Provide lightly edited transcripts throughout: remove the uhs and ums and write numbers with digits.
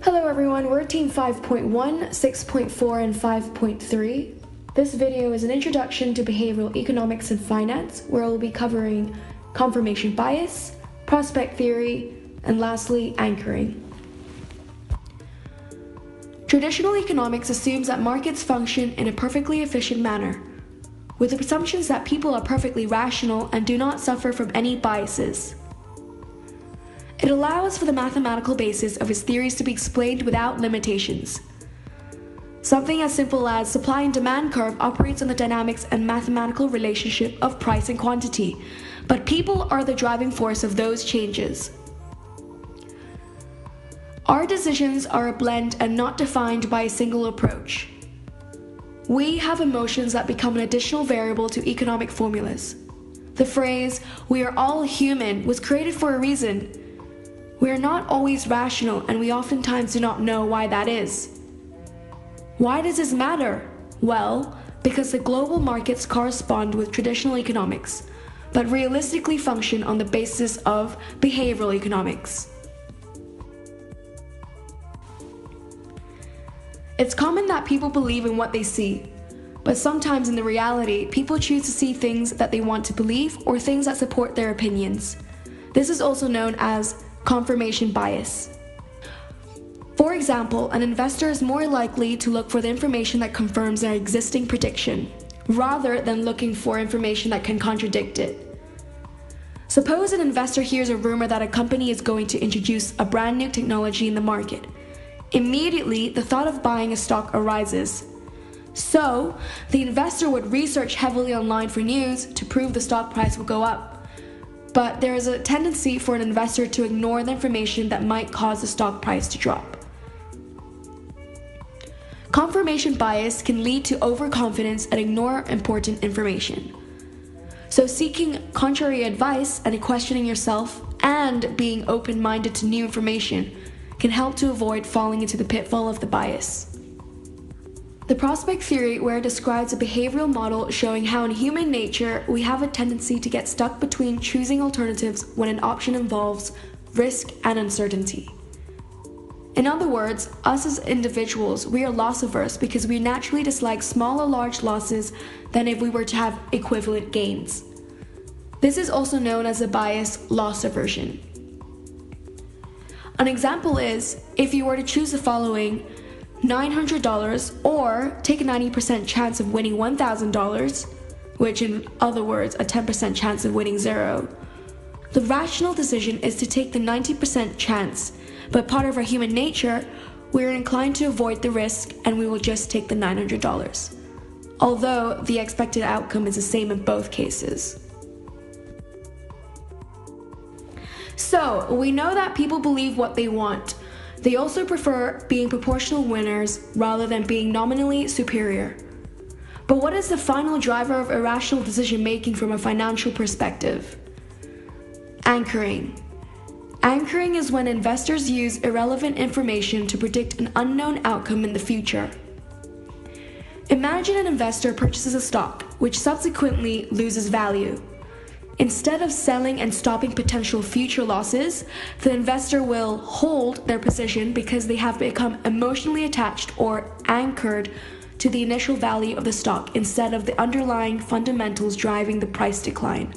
Hello everyone, we're Team 5.1, 6.4, and 5.3. This video is an introduction to behavioral economics and finance, where we'll be covering confirmation bias, prospect theory, and lastly, anchoring. Traditional economics assumes that markets function in a perfectly efficient manner, with the assumptions that people are perfectly rational and do not suffer from any biases. It allows for the mathematical basis of its theories to be explained without limitations. Something as simple as supply and demand curve operates on the dynamics and mathematical relationship of price and quantity, but people are the driving force of those changes. Our decisions are a blend and not defined by a single approach. We have emotions that become an additional variable to economic formulas. The phrase, "we are all human," was created for a reason. We are not always rational, and we oftentimes do not know why that is. Why does this matter? Well, because the global markets correspond with traditional economics, but realistically function on the basis of behavioral economics. It's common that people believe in what they see, but sometimes in the reality, people choose to see things that they want to believe or things that support their opinions. This is also known as confirmation bias. For example, an investor is more likely to look for the information that confirms their existing prediction, rather than looking for information that can contradict it. Suppose an investor hears a rumor that a company is going to introduce a brand new technology in the market. Immediately, the thought of buying a stock arises. So, the investor would research heavily online for news to prove the stock price will go up. But there is a tendency for an investor to ignore the information that might cause the stock price to drop. Confirmation bias can lead to overconfidence and ignore important information. So seeking contrary advice and questioning yourself and being open-minded to new information can help to avoid falling into the pitfall of the bias. The prospect theory, where it describes a behavioral model showing how in human nature we have a tendency to get stuck between choosing alternatives when an option involves risk and uncertainty. In other words, us as individuals, we are loss averse because we naturally dislike small or large losses than if we were to have equivalent gains. This is also known as the bias loss aversion. An example is, if you were to choose the following: $900 or take a 90% chance of winning $1,000, which in other words, a 10% chance of winning zero. The rational decision is to take the 90% chance, but part of our human nature, we are inclined to avoid the risk and we will just take the $900, although the expected outcome is the same in both cases. So, we know that people believe what they want. They also prefer being proportional winners rather than being nominally superior. But what is the final driver of irrational decision-making from a financial perspective? Anchoring. Anchoring is when investors use irrelevant information to predict an unknown outcome in the future. Imagine an investor purchases a stock, which subsequently loses value. Instead of selling and stopping potential future losses, the investor will hold their position because they have become emotionally attached or anchored to the initial value of the stock instead of the underlying fundamentals driving the price decline.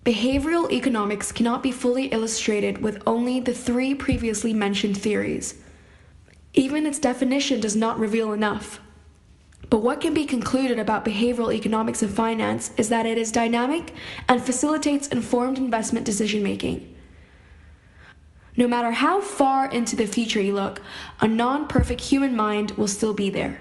Behavioral economics cannot be fully illustrated with only the three previously mentioned theories. Even its definition does not reveal enough. But what can be concluded about behavioral economics and finance is that it is dynamic and facilitates informed investment decision-making. No matter how far into the future you look, a non-perfect human mind will still be there.